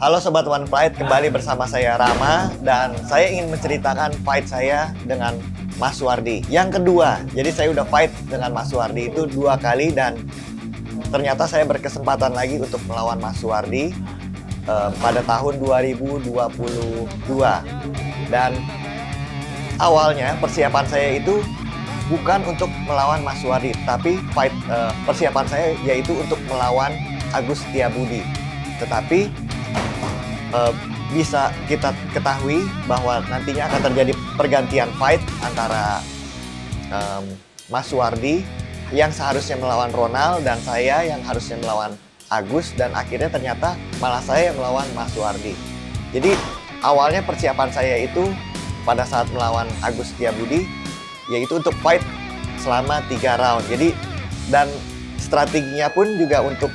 Halo Sobat One Fight, kembali bersama saya Rama dan saya ingin menceritakan fight saya dengan Mas Suwardi yang kedua. Jadi saya udah fight dengan Mas Suwardi itu 2 kali dan ternyata saya berkesempatan lagi untuk melawan Mas Suwardi pada tahun 2022. Dan awalnya persiapan saya itu bukan untuk melawan Mas Suwardi, tapi persiapan saya yaitu untuk melawan Agus Setiabudi. Tetapi bisa kita ketahui bahwa nantinya akan terjadi pergantian fight antara Mas Suwardi yang seharusnya melawan Ronald dan saya yang harusnya melawan Agus, dan akhirnya ternyata malah saya yang melawan Mas Suwardi. Jadi awalnya persiapan saya itu pada saat melawan Agus Setiabudi yaitu untuk fight selama 3 round. Jadi dan strateginya pun juga untuk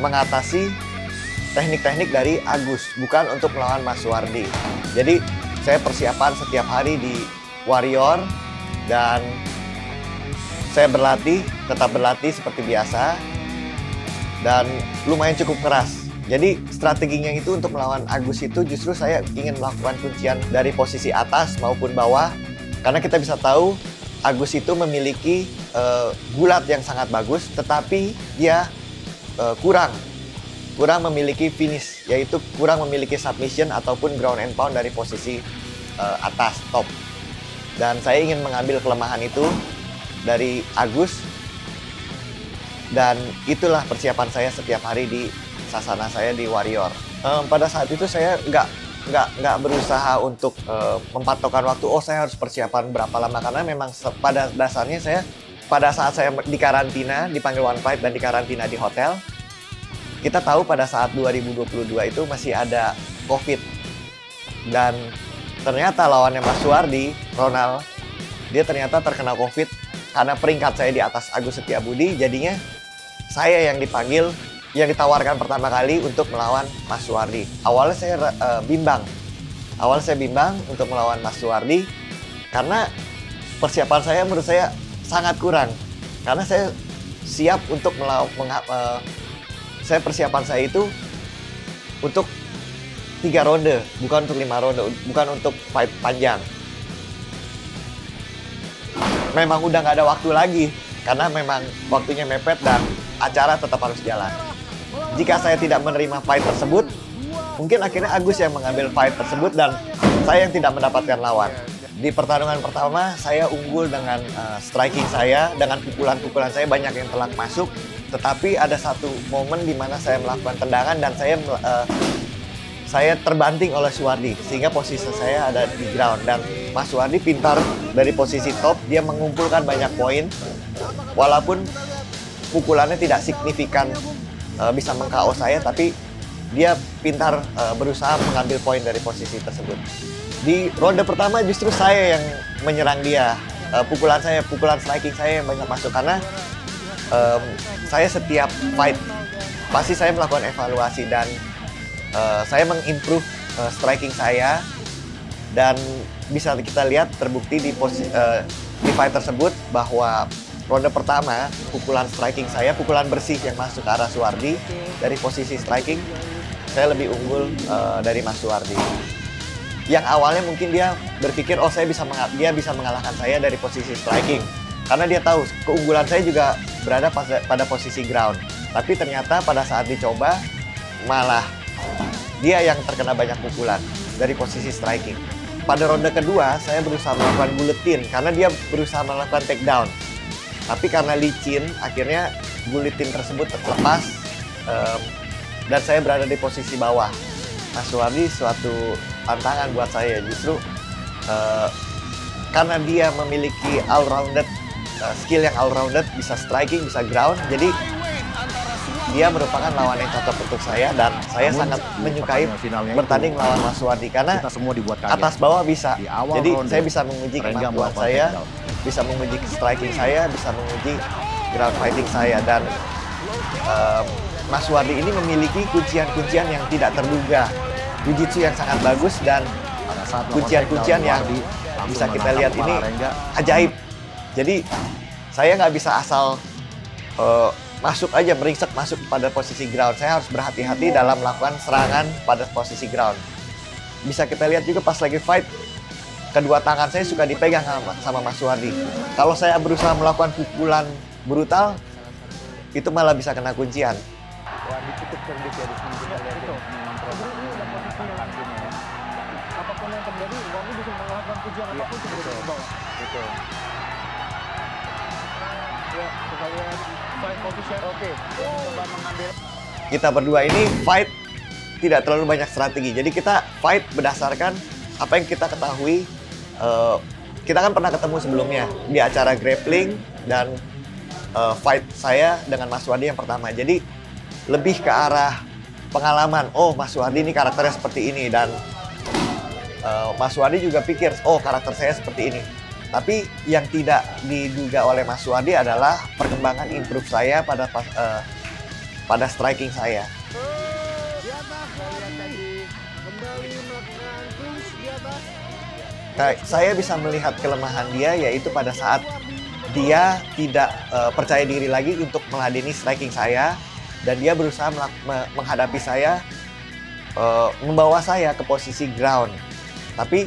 mengatasi teknik-teknik dari Agus, bukan untuk melawan Mas Suwardi. Jadi saya persiapan setiap hari di Warrior dan saya tetap berlatih seperti biasa dan lumayan cukup keras. Jadi strateginya itu untuk melawan Agus itu justru saya ingin melakukan kuncian dari posisi atas maupun bawah, karena kita bisa tahu Agus itu memiliki gulat yang sangat bagus, tetapi dia kurang memiliki finish, yaitu kurang memiliki submission ataupun ground and pound dari posisi atas, top. Dan saya ingin mengambil kelemahan itu dari Agus, dan itulah persiapan saya setiap hari di sasana saya di Warrior. Pada saat itu saya nggak berusaha untuk mempatokkan waktu, saya harus persiapan berapa lama, karena memang pada dasarnya pada saat saya di karantina, dipanggil One Fight dan di karantina di hotel, kita tahu pada saat 2022 itu masih ada COVID. Dan ternyata lawannya Mas Suwardi, Ronald, dia ternyata terkena COVID karena peringkat saya di atas Agus Setiabudi. Jadinya saya yang dipanggil, yang ditawarkan pertama kali untuk melawan Mas Suwardi. Awalnya saya bimbang. Untuk melawan Mas Suwardi karena persiapan saya menurut saya sangat kurang. Karena saya siap untuk persiapan saya itu untuk 3 ronde, bukan untuk 5 ronde, bukan untuk fight panjang. Memang udah nggak ada waktu lagi, karena memang waktunya mepet dan acara tetap harus jalan. Jika saya tidak menerima fight tersebut, mungkin akhirnya Agus yang mengambil fight tersebut dan saya yang tidak mendapatkan lawan. Di pertarungan pertama, saya unggul dengan striking saya, dengan pukulan-pukulan saya banyak yang telak masuk. Tetapi ada satu momen di mana saya melakukan tendangan dan saya terbanting oleh Suwardi, sehingga posisi saya ada di ground. Dan Mas Suwardi pintar dari posisi top, dia mengumpulkan banyak poin, walaupun pukulannya tidak signifikan bisa meng-KO saya, tapi dia pintar berusaha mengambil poin dari posisi tersebut. Di ronde pertama justru saya yang menyerang dia, pukulan striking saya yang banyak masuk, karena saya setiap fight pasti saya melakukan evaluasi dan saya mengimprove striking saya, dan bisa kita lihat terbukti di fight tersebut bahwa ronde pertama pukulan striking saya, pukulan bersih yang masuk ke arah Suwardi dari posisi striking, saya lebih unggul dari Mas Suwardi. Yang awalnya mungkin dia berpikir dia bisa mengalahkan saya dari posisi striking, karena dia tahu keunggulan saya juga berada pada posisi ground. Tapi ternyata pada saat dicoba, malah dia yang terkena banyak pukulan dari posisi striking. Pada ronde kedua, saya berusaha melakukan guillotine karena dia berusaha melakukan takedown. Tapi karena licin, akhirnya guillotine tersebut terlepas dan saya berada di posisi bawah. Mas Suwardi suatu tantangan buat saya, justru karena dia memiliki all-rounded skill yang all-rounded, bisa striking, bisa ground, jadi dia merupakan lawan yang cocok untuk saya, dan saya sangat menyukai bertanding melawan Mas Suwardi karena atas bawah bisa. Jadi saya bisa menguji kemampuan saya, bisa menguji striking saya, bisa menguji ground fighting saya, dan Mas Suwardi ini memiliki kuncian-kuncian yang tidak terduga, jiu-jitsu yang sangat bagus, dan kuncian-kuncian yang bisa kita lihat ini ajaib. Jadi saya nggak bisa asal masuk aja, meringsek masuk pada posisi ground. Saya harus berhati-hati dalam melakukan serangan pada posisi ground. Bisa kita lihat juga pas lagi fight, kedua tangan saya suka dipegang sama Mas Suwardi. Kalau saya berusaha melakukan pukulan brutal, itu malah bisa kena kuncian. Wah, cukup cerdik ya di sini kita lihat itu. Apapun yang terjadi, Wami bisa melakukan pujian apapun sebelum ke bawah. Betul. Ya, kita lihat fight position. Oke. Coba mengambil. Kita berdua ini fight tidak terlalu banyak strategi. Jadi kita fight berdasarkan apa yang kita ketahui. Kita kan pernah ketemu sebelumnya di acara grappling dan fight saya dengan Mas Suwardi yang pertama. Jadi lebih ke arah pengalaman. Oh, Mas Suwardi ini karakternya seperti ini, dan Mas Suwardi juga pikir, oh karakter saya seperti ini. Tapi yang tidak diduga oleh Mas Suwardi adalah perkembangan improve saya pada striking saya. Saya bisa melihat kelemahan dia, yaitu pada saat dia tidak percaya diri lagi untuk meladeni striking saya, dan dia berusaha menghadapi saya, membawa saya ke posisi ground. Tapi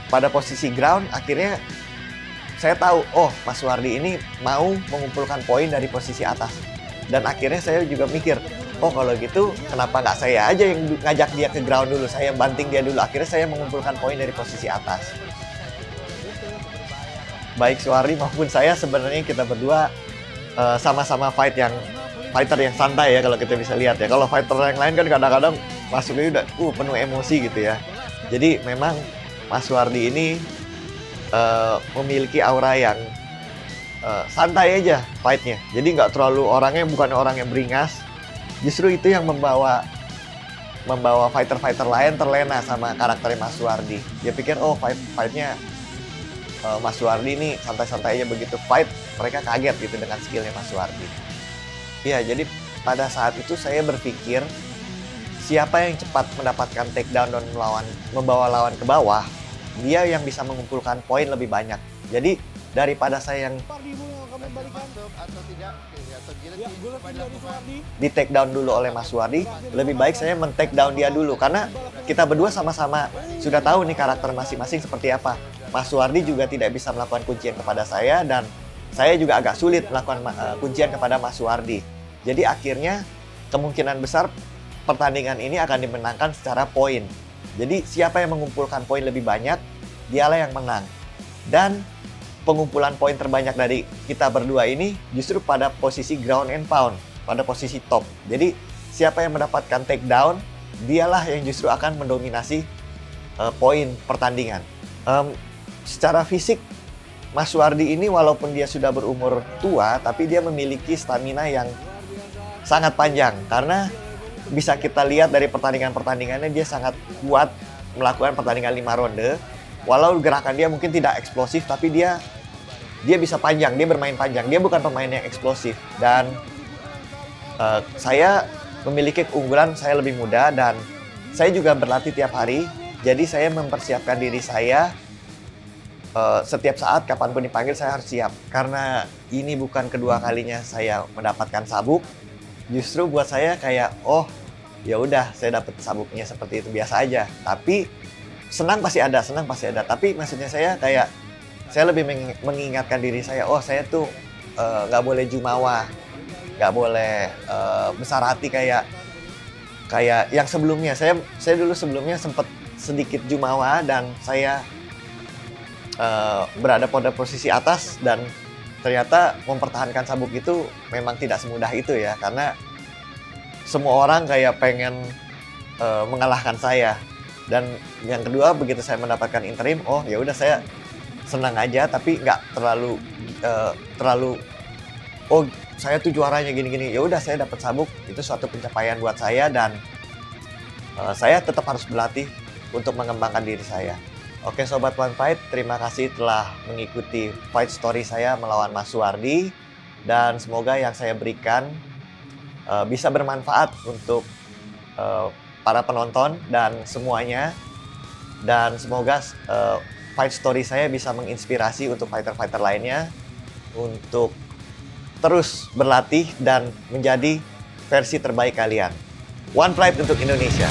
pada posisi ground akhirnya saya tahu, oh Mas Suwardi ini mau mengumpulkan poin dari posisi atas. Dan akhirnya saya juga mikir, oh kalau gitu kenapa nggak saya aja yang ngajak dia ke ground dulu, saya banting dia dulu. Akhirnya saya mengumpulkan poin dari posisi atas. Baik Suwardi maupun saya sebenarnya kita berdua sama-sama fighter yang santai ya, kalau kita bisa lihat ya. Kalau fighter yang lain kan kadang-kadang masuknya udah penuh emosi gitu ya. Jadi memang Mas Suwardi ini memiliki aura yang santai aja fightnya. Jadi nggak terlalu bukan orang yang beringas. Justru itu yang membawa fighter-fighter lain terlena sama karakternya Mas Suwardi. Dia pikir, oh fightnya Mas Suwardi ini santai-santai aja, begitu fight mereka kaget gitu dengan skillnya Mas Suwardi. Ya, jadi pada saat itu saya berpikir siapa yang cepat mendapatkan takedown dan membawa lawan ke bawah, dia yang bisa mengumpulkan poin lebih banyak. Jadi daripada saya yang di take down dulu oleh Mas Suwardi, lebih baik saya men-take down dia dulu, karena kita berdua sama-sama sudah tahu nih karakter masing-masing seperti apa. Mas Suwardi juga tidak bisa melakukan kuncian kepada saya, dan saya juga agak sulit melakukan kuncian kepada Mas Suwardi. Jadi akhirnya kemungkinan besar pertandingan ini akan dimenangkan secara poin. Jadi siapa yang mengumpulkan poin lebih banyak, dialah yang menang. Dan pengumpulan poin terbanyak dari kita berdua ini justru pada posisi ground and pound, pada posisi top. Jadi siapa yang mendapatkan takedown, dialah yang justru akan mendominasi poin pertandingan. Secara fisik, Mas Suwardi ini walaupun dia sudah berumur tua, tapi dia memiliki stamina yang sangat panjang. Karena bisa kita lihat dari pertandingan-pertandingannya, dia sangat kuat melakukan pertandingan 5 ronde. Walau gerakan dia mungkin tidak eksplosif, tapi dia bisa panjang, dia bermain panjang. Dia bukan pemain yang eksplosif. Dan saya memiliki keunggulan, saya lebih muda, dan saya juga berlatih tiap hari. Jadi saya mempersiapkan diri saya setiap saat, kapanpun dipanggil saya harus siap. Karena ini bukan kedua kalinya saya mendapatkan sabuk. Justru buat saya kayak, oh ya udah, saya dapat sabuknya seperti itu, biasa aja. Tapi senang pasti ada. Tapi maksudnya saya kayak, saya lebih mengingatkan diri saya, oh saya tuh nggak boleh jumawa, nggak boleh besar hati kayak yang sebelumnya. Saya dulu sebelumnya sempat sedikit jumawa, dan saya berada pada posisi atas, dan ternyata mempertahankan sabuk itu memang tidak semudah itu ya, karena semua orang kayak pengen mengalahkan saya. Dan yang kedua, begitu saya mendapatkan interim, oh ya udah, saya senang aja, tapi nggak terlalu oh saya tuh juaranya gini-gini. Ya udah, saya dapat sabuk, itu suatu pencapaian buat saya, dan saya tetap harus berlatih untuk mengembangkan diri saya. Oke Sobat One Fight, terima kasih telah mengikuti fight story saya melawan Mas Suwardi, dan semoga yang saya berikan bisa bermanfaat untuk para penonton dan semuanya. Dan semoga fight story saya bisa menginspirasi untuk fighter-fighter lainnya untuk terus berlatih dan menjadi versi terbaik kalian. One Pride untuk Indonesia.